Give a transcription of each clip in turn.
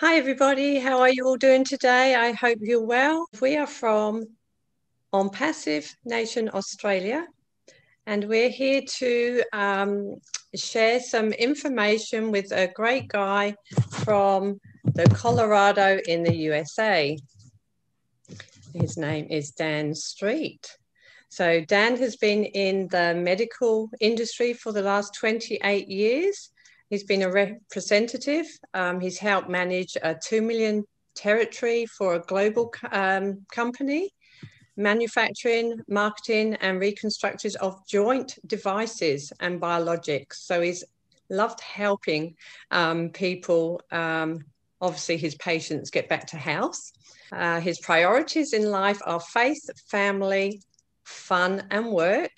Hi, everybody. How are you all doing today? I hope you're well. We are from ONPASSIVE Nation Australia, and we're here to share some information with a great guy from the Colorado in the USA. His name is Dan Street. So Dan has been in the medical industry for the last 28 years. He's been a representative. He's helped manage a 2 million territory for a global company, manufacturing, marketing, and reconstructors of joint devices and biologics. So he's loved helping people, obviously his patients, get back to health. His priorities in life are faith, family, fun, and work.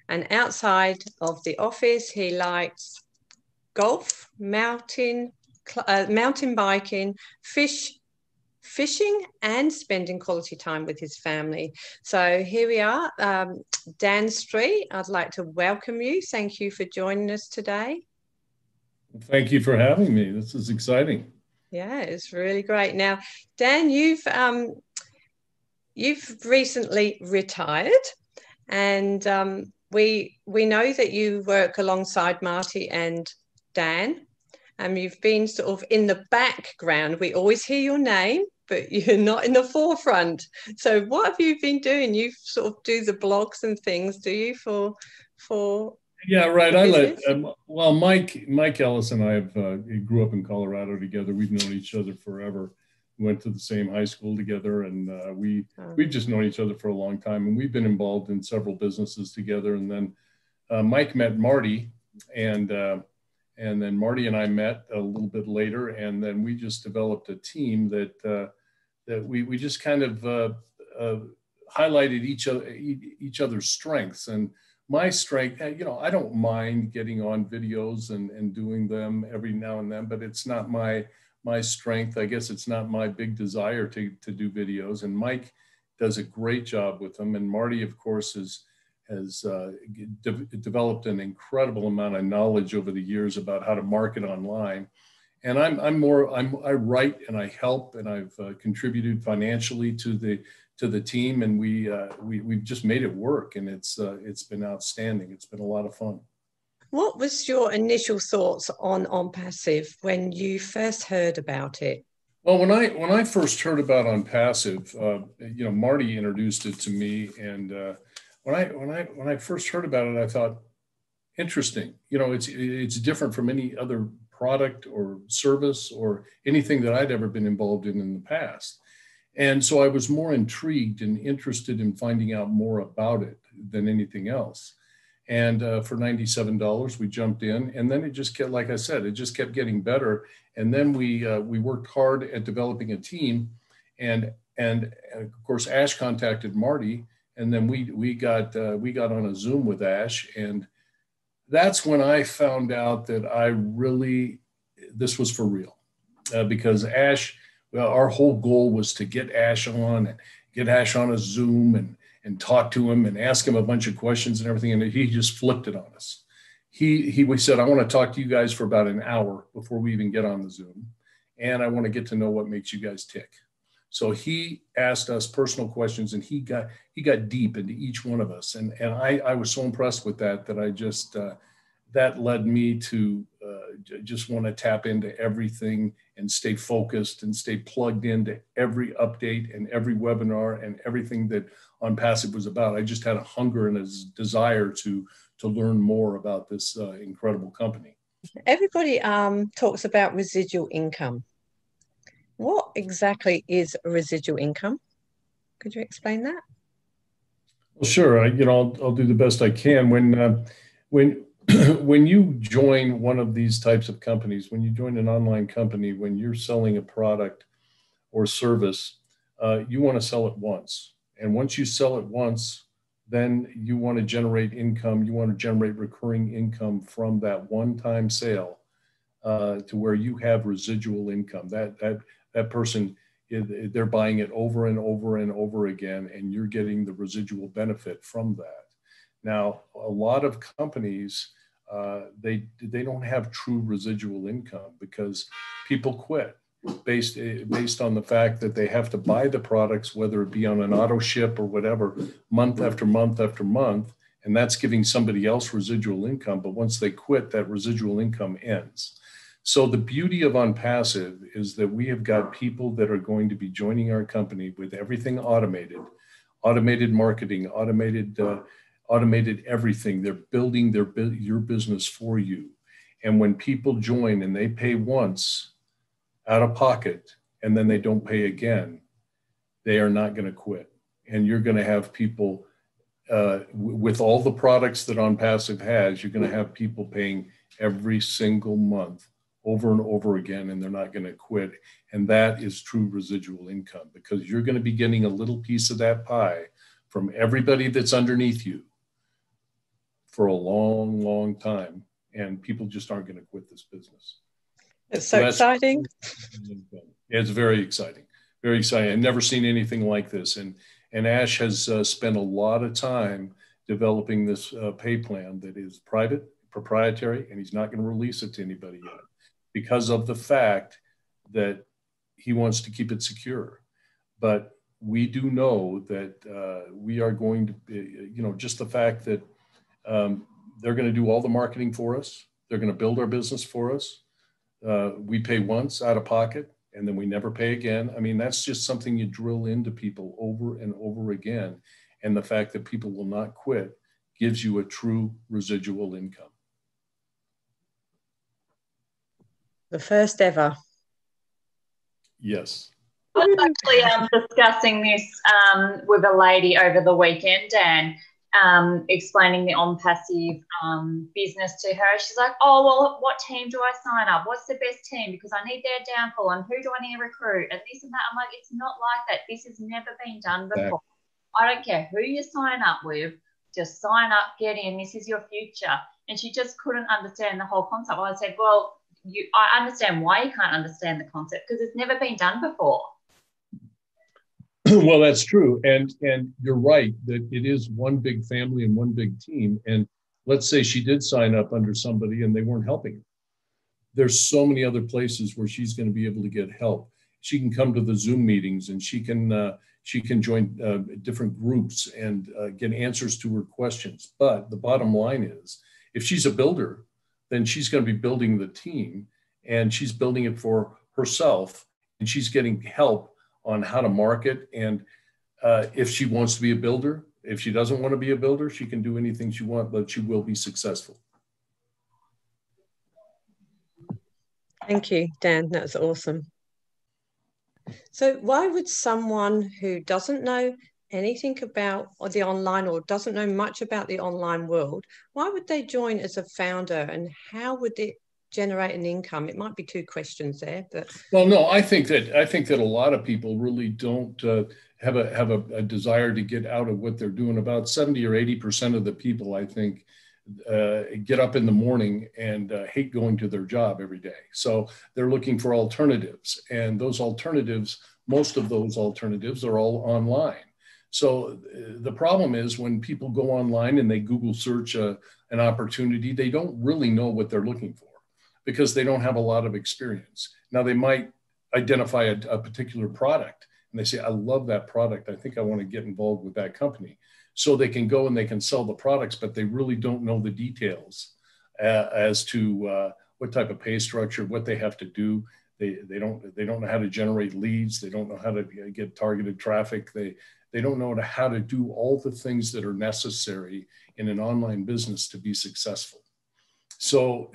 And outside of the office, he likes golf, mountain biking, fishing, and spending quality time with his family. So here we are. Dan Street, I'd like to welcome you. Thank you for joining us today. Thank you for having me. This is exciting. Yeah, it's really great. Now, Dan, you've recently retired, and we know that you work alongside Marty and Dan. You've been sort of in the background. We always hear your name, but you're not in the forefront. So what have you been doing? You sort of do the blogs and things, do you, for Yeah, right. the Well, Mike Ellis and I have grew up in Colorado together. We've known each other forever. We went to the same high school together, and we've just known each other for a long time. And we've been involved in several businesses together. And then Mike met Marty, and then Marty and I met a little bit later, and then we just developed a team that we just kind of highlighted each other's strengths. And my strength, I don't mind getting on videos and doing them every now and then, but it's not my strength. I guess it's not my big desire to do videos. And Mike does a great job with them. And Marty, of course, has developed an incredible amount of knowledge over the years about how to market online. And I write and I help, and I've contributed financially to the team, and we've just made it work, and it's been outstanding. It's been a lot of fun. What was your initial thoughts on OnPassive when you first heard about it? Well, when I first heard about OnPassive, Marty introduced it to me, and when I first heard about it, I thought, interesting. It's different from any other product or service or anything that I'd ever been involved in the past. And so I was more intrigued and interested in finding out more about it than anything else. And for $97, we jumped in, and then it just kept, like I said, it just kept getting better. And then we worked hard at developing a team, and of course Ash contacted Marty, and then we got on a Zoom with Ash, and that's when I found out that this was for real, because Ash. Well, our whole goal was to get Ash on a Zoom and talk to him and ask him a bunch of questions and everything. And he just flipped it on us. We said, I want to talk to you guys for about an hour before we even get on the Zoom. And I want to get to know what makes you guys tick. So he asked us personal questions, and he got deep into each one of us. And I was so impressed with that I just, that led me to just want to tap into everything and stay focused and stay plugged into every update and every webinar and everything that OnPassive was about. I just had a hunger and a desire to learn more about this incredible company. Everybody talks about residual income. What exactly is residual income? Could you explain that? Well, sure. I'll do the best I can. When you join one of these types of companies, when you join an online company, when you're selling a product or service, you want to sell it once. And once you sell it once, then you want to generate income. You want to generate recurring income from that one-time sale to where you have residual income. That person, they're buying it over and over and over again, and you're getting the residual benefit from that. Now, a lot of companies, they don't have true residual income because people quit. based on the fact that they have to buy the products, whether it be on an auto ship or whatever, month after month after month, and that's giving somebody else residual income. But once they quit, that residual income ends. So the beauty of OnPassive is that we have got people that are going to be joining our company with everything automated, automated marketing, automated everything. They're building your business for you. And when people join and they pay once out of pocket and then they don't pay again, they are not going to quit. And you're going to have people with all the products that OnPassive has, you're going to have people paying every single month over and over again, and they're not going to quit. And that is true residual income, because you're going to be getting a little piece of that pie from everybody that's underneath you for a long, long time. And people just aren't going to quit this business. It's so exciting. It's very exciting. Very exciting. I've never seen anything like this. And Ash has spent a lot of time developing this pay plan that is private, proprietary, and he's not going to release it to anybody yet, because of the fact that he wants to keep it secure. But we do know that we are going to, just the fact that they're going to do all the marketing for us. They're going to build our business for us. We pay once out of pocket, and then we never pay again. I mean, that's just something you drill into people over and over again. And the fact that people will not quit gives you a true residual income. The first ever. Yes. I was actually discussing this with a lady over the weekend, and explaining the ONPASSIVE business to her. She's like, oh, well, what team do I sign up? What's the best team? Because I need their downfall, and who do I need to recruit, and this and that. I'm like, it's not like that. This has never been done before. I don't care who you sign up with, just sign up, get in. This is your future. And she just couldn't understand the whole concept. I said, well, I understand why you can't understand the concept, because it's never been done before. Well, that's true. And you're right that it is one big family and one big team. And let's say she did sign up under somebody and they weren't helping her. There's so many other places where she's going to be able to get help. She can come to the Zoom meetings, and she can join different groups and get answers to her questions. But the bottom line is, if she's a builder, then she's going to be building the team, and she's building it for herself, and she's getting help on how to market. And if she wants to be a builder, if she doesn't want to be a builder, she can do anything she wants, but she will be successful. Thank you, Dan. That's awesome. So why would someone who doesn't know anything about the online, or doesn't know much about the online world, why would they join as a founder, and how would it generate an income? It might be two questions there, but well, no, I think that a lot of people really don't have a desire to get out of what they're doing. About 70 or 80% of the people, I think, get up in the morning and hate going to their job every day. So they're looking for alternatives, and those alternatives, most of those alternatives are all online. So the problem is, when people go online and they Google search an opportunity, they don't really know what they're looking for, because they don't have a lot of experience. Now, they might identify a particular product and they say, I love that product. I think I want to get involved with that company. So they can go and they can sell the products, but they really don't know the details as to what type of pay structure, what they have to do. They don't know how to generate leads. They don't know how to get targeted traffic. They don't know how to do all the things that are necessary in an online business to be successful. So,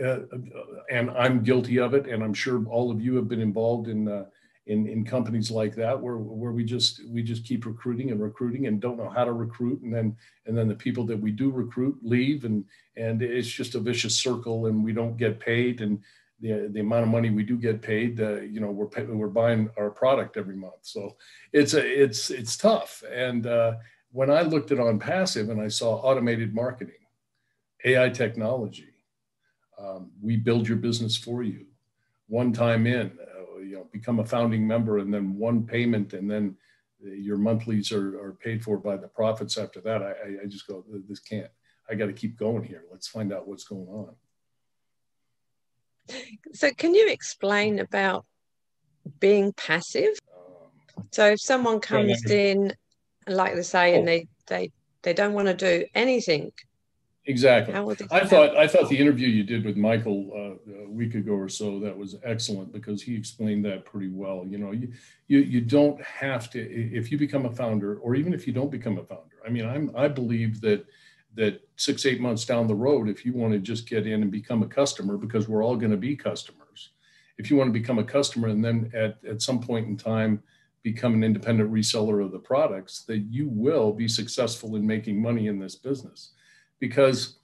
and I'm guilty of it, and I'm sure all of you have been involved in companies like that, where we just keep recruiting and don't know how to recruit, and then the people that we do recruit leave, and it's just a vicious circle, and we don't get paid, and the amount of money we do get paid, we're buying our product every month, so it's tough. And when I looked at OnPassive and I saw automated marketing, AI technology. We build your business for you. One time in, become a founding member, and then one payment, and then your monthlies are paid for by the profits after that. I just go, this can't. I got to keep going here. Let's find out what's going on. So can you explain about being passive? So if someone comes in, like they say, and they don't want to do anything. Exactly. I thought the interview you did with Michael a week ago or so, that was excellent, because he explained that pretty well. You know, you don't have to, if you become a founder, or even if you don't become a founder. I mean, I believe that 6-8 months down the road, if you want to just get in and become a customer, because we're all going to be customers. If you want to become a customer and then at some point in time become an independent reseller of the products, that you will be successful in making money in this business. Because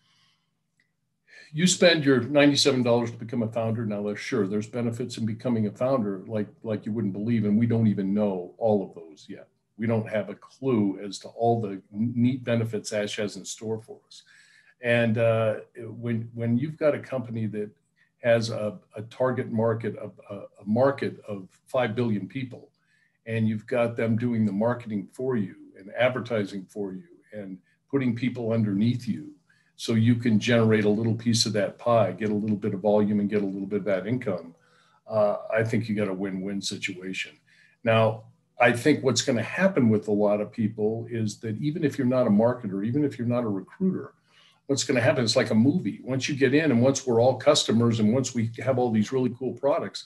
you spend your $97 to become a founder. Now, there's benefits in becoming a founder like you wouldn't believe, and we don't even know all of those yet. We don't have a clue as to all the neat benefits Ash has in store for us. And when you've got a company that has a target market of a market of 5 billion people, and you've got them doing the marketing for you and advertising for you and putting people underneath you, so you can generate a little piece of that pie, get a little bit of volume and get a little bit of that income, I think you got a win-win situation. Now, I think what's going to happen with a lot of people is that even if you're not a marketer, even if you're not a recruiter, what's going to happen is like a movie. Once you get in and once we're all customers and once we have all these really cool products,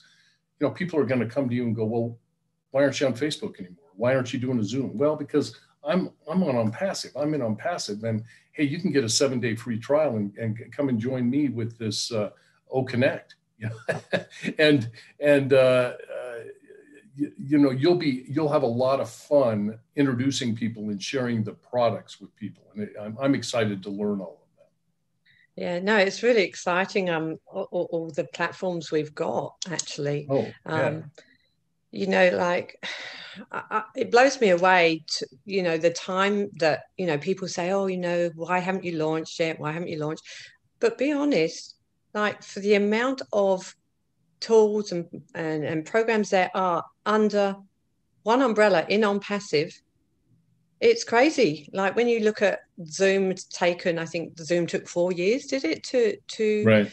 you know, people are going to come to you and go, well, why aren't you on Facebook anymore? Why aren't you doing a Zoom? Well, because I'm on ONPASSIVE. I'm in ONPASSIVE, and hey, you can get a 7-day free trial and come and join me with this Connect. You know? You know, you'll have a lot of fun introducing people and sharing the products with people, and I'm excited to learn all of that. Yeah, no, it's really exciting. All the platforms we've got, actually. Oh, yeah. You know, like it blows me away, you know, the time that, you know, people say, oh, you know, why haven't you launched yet? Why haven't you launched? But be honest, like for the amount of tools and programs there are under one umbrella in ONPASSIVE, it's crazy. Like when you look at Zoom, it's taken, I think Zoom took 4 years, did it, to Right.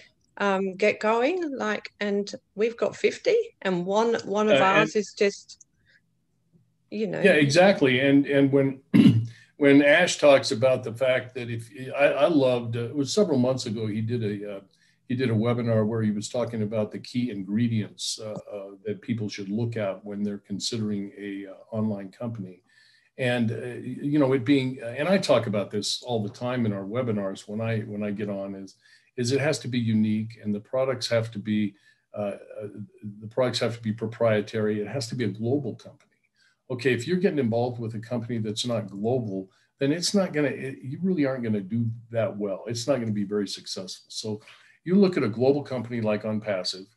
Get going, like, and we've got 50, and one of ours is just, you know. Yeah, exactly. And when when Ash talks about the fact that if I loved, it was several months ago, he did a webinar where he was talking about the key ingredients that people should look at when they're considering a online company. And you know, it being, and I talk about this all the time in our webinars when I get on, is it has to be unique, and the products have to be proprietary. It has to be a global company. Okay, if you're getting involved with a company that's not global, then it's not going to, you really aren't going to do that well. It's not going to be very successful. So you look at a global company like ONPASSIVE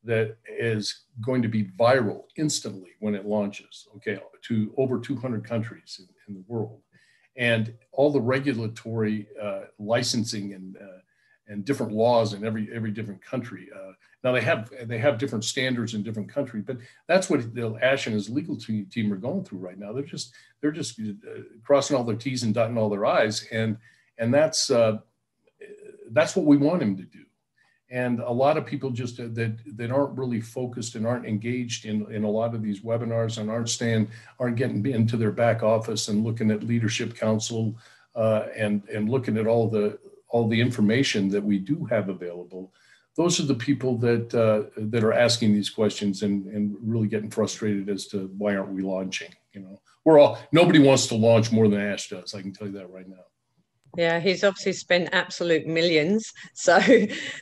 that is going to be viral instantly when it launches, okay, to over 200 countries in the world, and all the regulatory licensing and different laws in every different country. Now they have different standards in different countries, but that's what Ash and his legal team are going through right now. They're just crossing all their T's and dotting all their I's, and that's what we want him to do. And a lot of people just that aren't really focused and aren't engaged in a lot of these webinars and aren't getting into their back office and looking at leadership council and looking at all the information that we do have available. Those are the people that are asking these questions and really getting frustrated as to why aren't we launching? You know, nobody wants to launch more than Ash does. I can tell you that right now. Yeah, he's obviously spent absolute millions. So,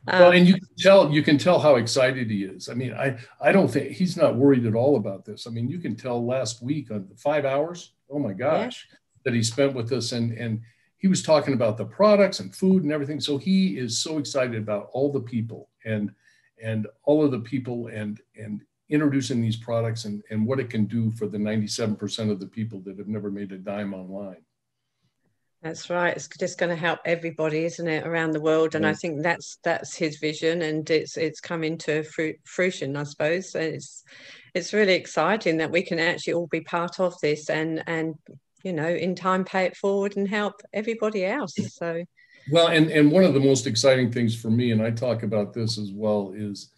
well, and you can tell how excited he is. I mean, I don't think he's not worried at all about this. I mean, you can tell last week on 5 hours, oh my gosh, that he spent with us, and he was talking about the products and food and everything. So he is so excited about all the people and all of the people and introducing these products and what it can do for the 97% of the people that have never made a dime online. That's right. It's just going to help everybody, isn't it, around the world? And I think that's his vision, and it's coming to fruition, I suppose. So it's really exciting that we can actually all be part of this and you know, in time pay it forward and help everybody else. So well, and one of the most exciting things for me, and I talk about this as well, is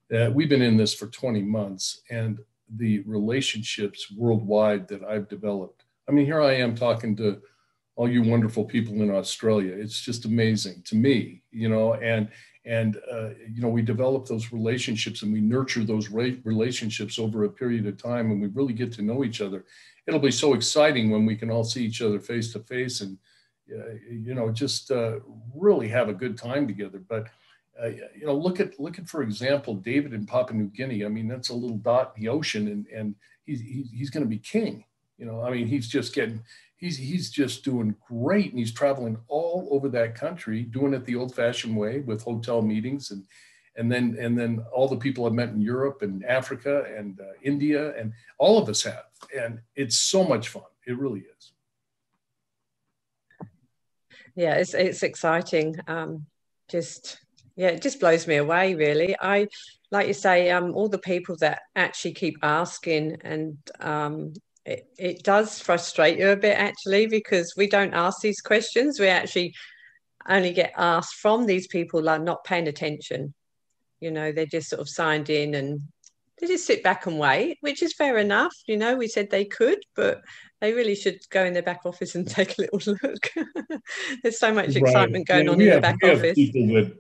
that we've been in this for 20 months, and the relationships worldwide that I've developed. I mean, here I am talking to all you wonderful people in Australia. It's just amazing to me, you know, and you know, we develop those relationships and we nurture those relationships over a period of time, and we really get to know each other. It'll be so exciting when we can all see each other face to face and, you know, just really have a good time together. But, you know, look at, for example, David in Papua New Guinea. I mean, that's a little dot in the ocean, and he's going to be king. You know, I mean, he's just doing great, and he's traveling all over that country, doing it the old-fashioned way with hotel meetings, and then all the people I've met in Europe and Africa and India, and all of us have, and it's so much fun. It really is. Yeah, it's exciting. It just blows me away, really. I, like you say, all the people that actually keep asking, and it does frustrate you a bit, actually, because we don't ask these questions. We actually only get asked from these people like not paying attention. You know, they're just sort of signed in and they just sit back and wait, which is fair enough. You know, we said they could, but they really should go in their back office and take a little look. There's so much excitement going on in the back office.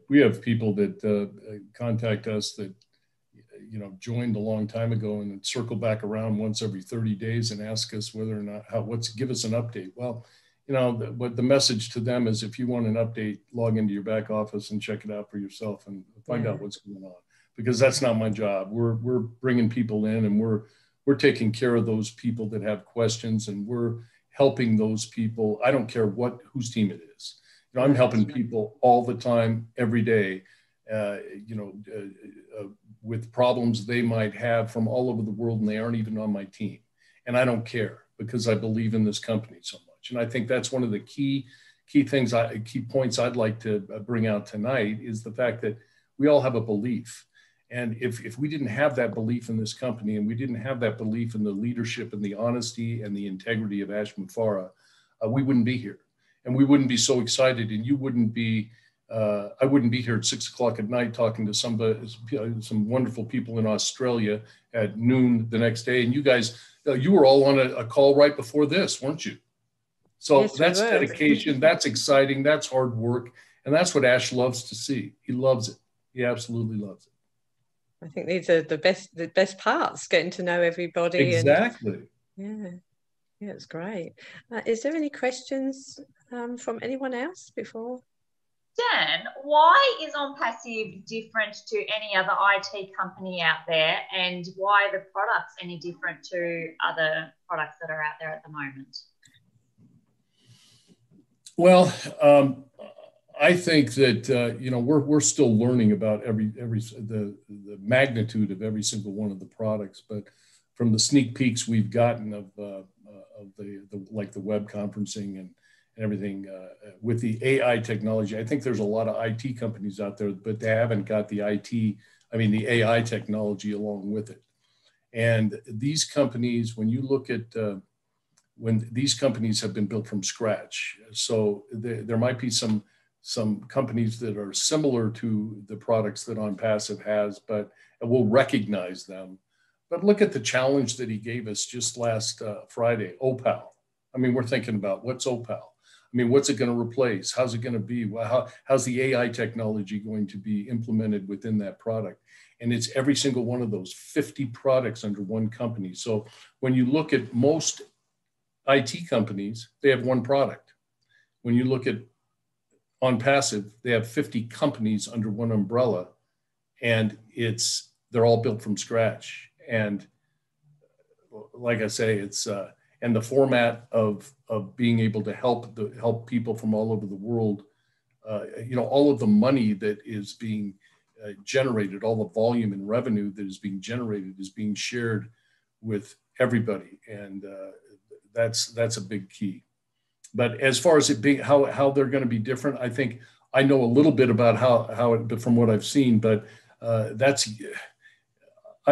We have people that contact us that, you know, joined a long time ago and circle back around once every 30 days and ask us whether or not, give us an update. Well, you know, the message to them is, if you want an update, log into your back office and check it out for yourself and find out what's going on, because that's not my job. We're bringing people in, and we're taking care of those people that have questions, and we're helping those people. I don't care whose team it is. You know, I'm helping people all the time, every day, with problems they might have from all over the world, and they aren't even on my team. And I don't care, because I believe in this company so much. And I think that's one of the key points I'd like to bring out tonight, is the fact that we all have a belief. And if we didn't have that belief in this company, and we didn't have that belief in the leadership and the honesty and the integrity of Ashman Farah, we wouldn't be here, and we wouldn't be so excited, and you wouldn't be. I wouldn't be here at 6 o'clock at night talking to some wonderful people in Australia at noon the next day. And you guys, you were all on a call right before this, weren't you? So yes, that's dedication. That's exciting. That's hard work. And that's what Ash loves to see. He loves it. He absolutely loves it. I think these are the best parts, getting to know everybody. Exactly. And, yeah, it's great. Is there any questions from anyone else before? Dan, why is ONPASSIVE different to any other IT company out there, and why are the products any different to other products that are out there at the moment? Well, I think that you know, we're still learning about the magnitude of every single one of the products, but from the sneak peeks we've gotten of the web conferencing and everything with the AI technology, I think there's a lot of IT companies out there, but they haven't got the AI technology along with it. And these companies, when you look at when these companies have been built from scratch, so there might be some companies that are similar to the products that ONPASSIVE has, but we'll recognize them. But look at the challenge that he gave us just last Friday, OPAL. I mean, we're thinking about, what's OPAL? I mean, what's it going to replace? How's it going to be? How's the AI technology going to be implemented within that product? And it's every single one of those 50 products under one company. So when you look at most IT companies, they have one product. When you look at ONPASSIVE, they have 50 companies under one umbrella, and they're all built from scratch. And like I say, it's and the format of being able to help people from all over the world, you know, all of the money that is being generated, all the volume and revenue that is being generated is being shared with everybody, and that's a big key. But as far as it being how they're going to be different, I think I know a little bit about how it, from what I've seen, but I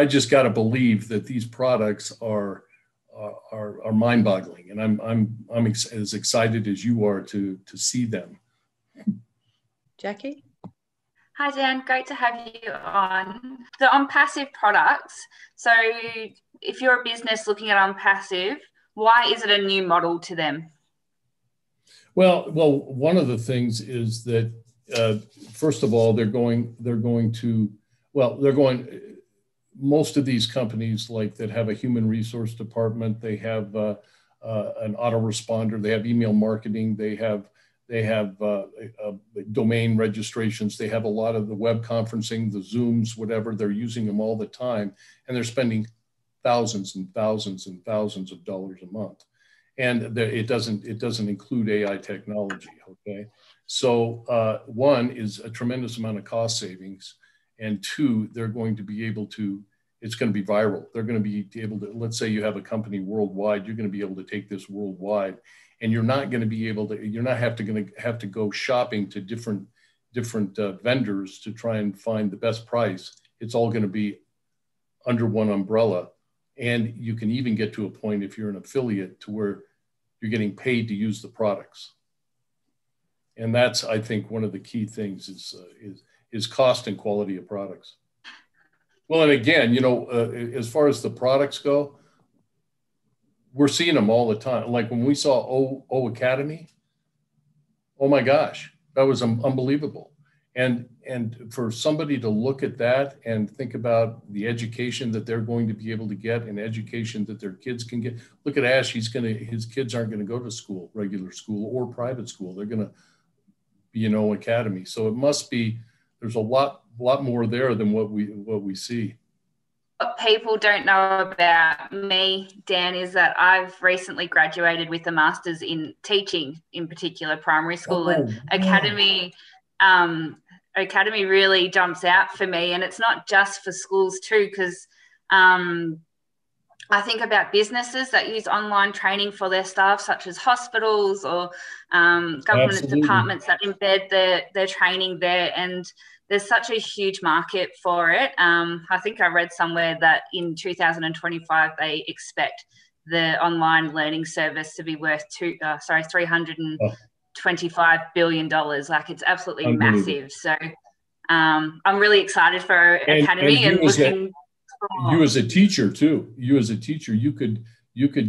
just got to believe that these products are mind-boggling, and I'm as excited as you are to see them. Jackie? Hi Dan, great to have you on. The ONPASSIVE products, so if you're a business looking at ONPASSIVE, why is it a new model to them? Well, one of the things is that first of all, most of these companies like that have a human resource department, they have an autoresponder, they have email marketing, they have domain registrations, they have a lot of the web conferencing, the Zooms, whatever, they're using them all the time, and they're spending thousands and thousands and thousands of dollars a month. And it doesn't include AI technology, okay? So one is a tremendous amount of cost savings, and two, they're going to be able to, it's going to be viral. They're going to be able to, let's say you have a company worldwide, you're going to be able to take this worldwide, and you're not going to be able to, you're not going to have to go shopping to different vendors to try and find the best price. It's all going to be under one umbrella. And you can even get to a point, if you're an affiliate, to where you're getting paid to use the products. And that's, I think, one of the key things is cost and quality of products. Well, and again, you know, as far as the products go, we're seeing them all the time. Like when we saw O Academy, oh my gosh, that was unbelievable. And for somebody to look at that and think about the education that they're going to be able to get and education that their kids can get. Look at Ash, his kids aren't going to go to school, regular school or private school. They're going to be in O Academy. So it must be, there's a lot more there than what we see. What people don't know about me, Dan, is that I've recently graduated with a master's in teaching, in particular primary school, and Academy really jumps out for me. And it's not just for schools too, because I think about businesses that use online training for their staff, such as hospitals or government Absolutely. departments that embed their training there. And there's such a huge market for it. I think I read somewhere that in 2025, they expect the online learning service to be worth $325 billion. Like, it's absolutely massive. So I'm really excited for Academy and looking. You as a teacher too. You as a teacher, you could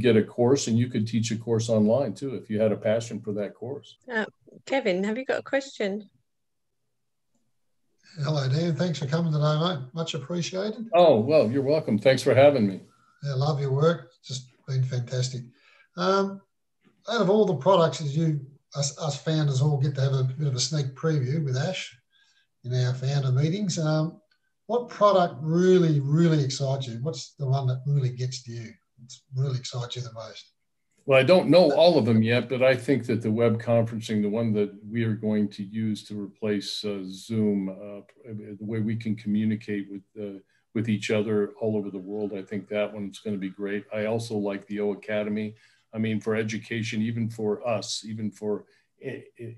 get a course, and you could teach a course online too if you had a passion for that course. Kevin, have you got a question? Hello, Dan. Thanks for coming today, mate. Much appreciated. Oh, well, you're welcome. Thanks for having me. Yeah, love your work. It's just been fantastic. Out of all the products, as us founders all get to have a bit of a sneak preview with Ash in our founder meetings, what product really, really excites you? What's the one that really gets to you? It's really excites you the most? Well, I don't know all of them yet, but I think that the web conferencing, the one that we are going to use to replace Zoom, the way we can communicate with each other all over the world, I think that one's going to be great. I also like the O Academy. I mean, for education, even for us, even for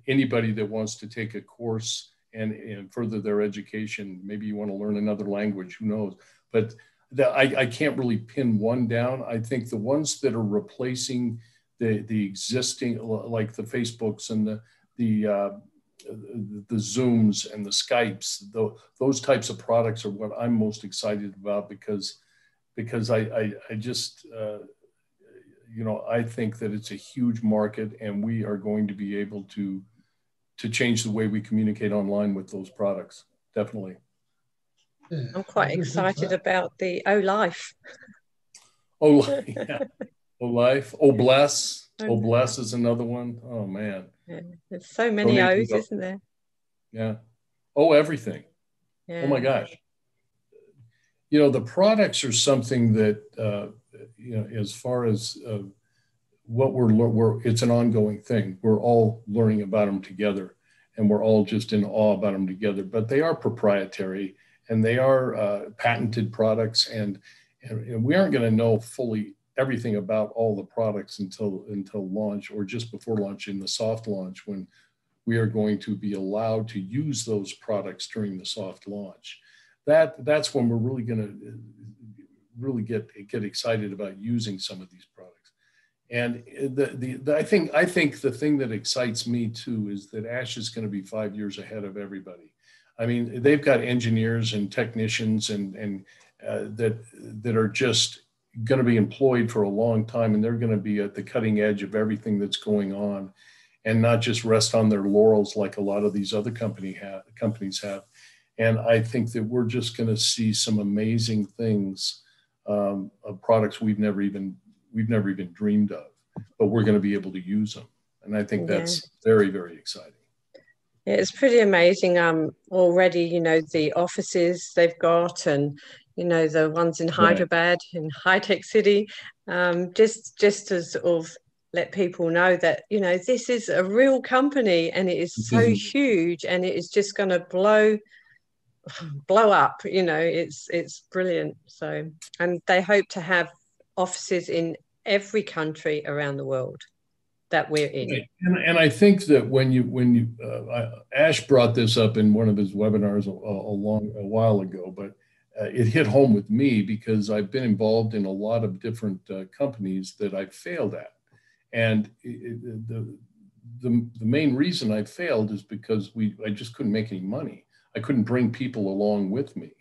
anybody that wants to take a course and further their education. Maybe you want to learn another language, who knows? But I can't really pin one down. I think the ones that are replacing the existing, like the Facebooks and the Zooms and the Skypes, those types of products are what I'm most excited about, because I just, you know, I think that it's a huge market, and we are going to be able to change the way we communicate online with those products. Definitely. Yeah, I'm quite excited about the O Life. Yeah. O Life. O Bless. O Bless is another one. Oh man. Yeah. There's so many O's, isn't there? Yeah. Oh, everything. Yeah. Oh my gosh. You know, the products are something that you know, as far as what it's an ongoing thing. We're all learning about them together, and we're all just in awe about them together. But they are proprietary, and they are patented products, and we aren't going to know fully everything about all the products until launch, or just before launch, in the soft launch, when we are going to be allowed to use those products during the soft launch. That's when we're really going to really get excited about using some of these products. And I think the thing that excites me too is that Ash is going to be 5 years ahead of everybody. I mean, they've got engineers and technicians and that are just going to be employed for a long time, and they're going to be at the cutting edge of everything that's going on, and not just rest on their laurels like a lot of these other companies have. And I think that we're just going to see some amazing things, of products we've never even dreamed of, but we're going to be able to use them. And I think that's very, very exciting. Yeah, it's pretty amazing. Already, you know, the offices they've got, and you know, the ones in Hyderabad, in High Tech City, just to sort of let people know that, you know, this is a real company, and it is so huge, and it is just going to blow up. You know, it's brilliant. So, and they hope to have offices in every country around the world that we're in. Right. And I think that when Ash brought this up in one of his webinars a while ago, but it hit home with me because I've been involved in a lot of different companies that I've failed at. And the main reason I failed is because I just couldn't make any money. I couldn't bring people along with me.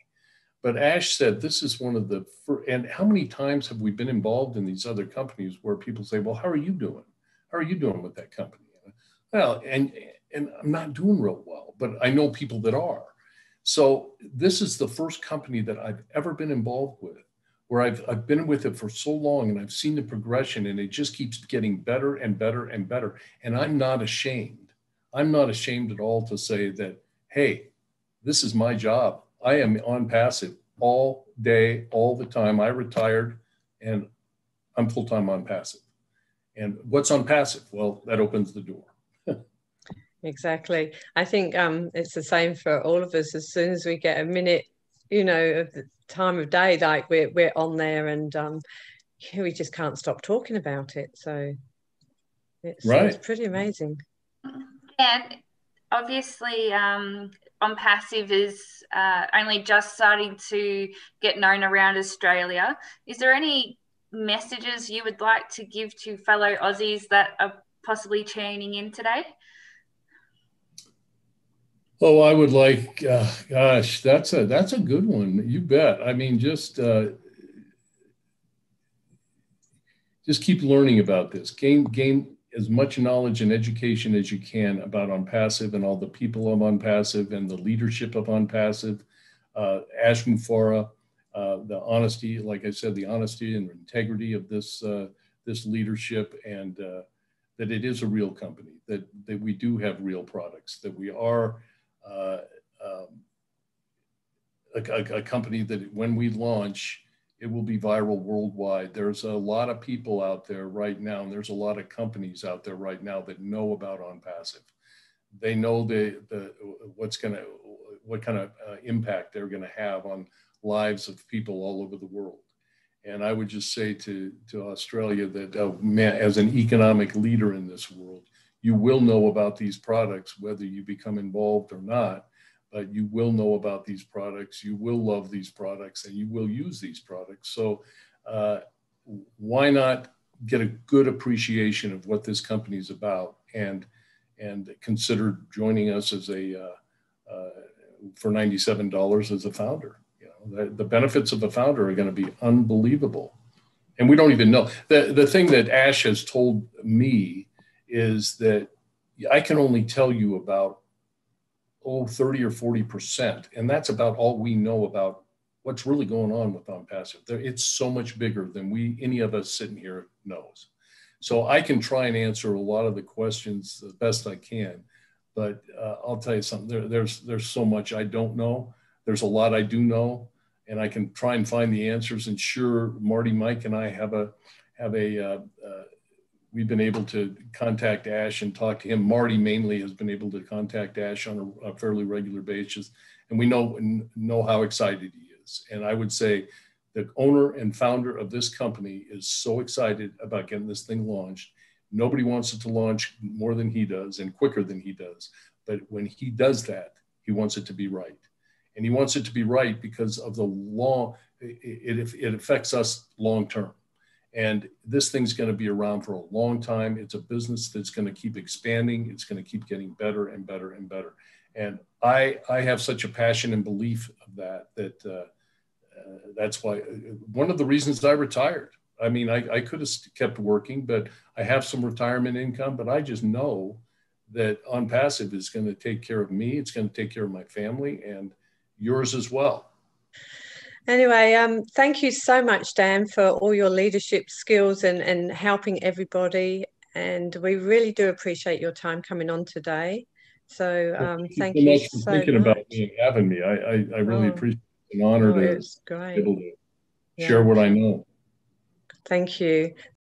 But Ash said, this is one of the first, and how many times have we been involved in these other companies where people say, well, how are you doing? How are you doing with that company? Well, and I'm not doing real well, but I know people that are. So this is the first company that I've ever been involved with, where I've been with it for so long, and I've seen the progression, and it just keeps getting better and better and better. And I'm not ashamed. I'm not ashamed at all to say that, hey, this is my job. I am on passive all day, all the time. I retired, and I'm full-time on passive. And what's on passive? Well, that opens the door. Exactly. I think it's the same for all of us. As soon as we get a minute, you know, of the time of day, like we're on there, and we just can't stop talking about it. So it's pretty amazing. And obviously, ONPASSIVE is only just starting to get known around Australia. Is there any messages you would like to give to fellow Aussies that are possibly tuning in today? Oh, I would like, gosh, that's a good one. You bet. I mean, just keep learning about this. Gain as much knowledge and education as you can about ONPASSIVE and all the people of ONPASSIVE and the leadership of ONPASSIVE. Ash Mufareh, the honesty, like I said, the honesty and integrity of this leadership, and that it is a real company, that we do have real products, that we are a company that when we launch, it will be viral worldwide. There's a lot of people out there right now, and there's a lot of companies out there right now that know about ONPASSIVE. They know what kind of impact they're going to have on lives of people all over the world. And I would just say to Australia that as an economic leader in this world, you will know about these products, whether you become involved or not, but you will know about these products, you will love these products, and you will use these products. So why not get a good appreciation of what this company is about, and consider joining us as for $97 as a founder. You know, the benefits of a founder are going to be unbelievable. And we don't even know. The thing that Ash has told me is that I can only tell you about 30 or 40%. And that's about all we know about what's really going on with ONPASSIVE. It's so much bigger than any of us sitting here knows. So I can try and answer a lot of the questions the best I can, but I'll tell you something, there's so much I don't know. There's a lot I do know, and I can try and find the answers. And sure, Marty, Mike, and I we've been able to contact Ash and talk to him. Marty mainly has been able to contact Ash on a fairly regular basis, and we know how excited he is. And I would say the owner and founder of this company is so excited about getting this thing launched. Nobody wants it to launch more than he does and quicker than he does. But when he does that, he wants it to be right. And he wants it to be right because of it affects us long term. And this thing's going to be around for a long time. It's a business that's going to keep expanding. It's going to keep getting better and better and better. And I have such a passion and belief of that that's why one of the reasons I retired. I mean, I could have kept working, but I have some retirement income, but I just know that ONPASSIVE is going to take care of me. It's going to take care of my family and yours as well. Anyway, thank you so much, Dan, for all your leadership skills and helping everybody. And we really do appreciate your time coming on today. So thank you so much for thinking about me and having me. I really appreciate it. It's an honor to be able to share what I know. Thank you.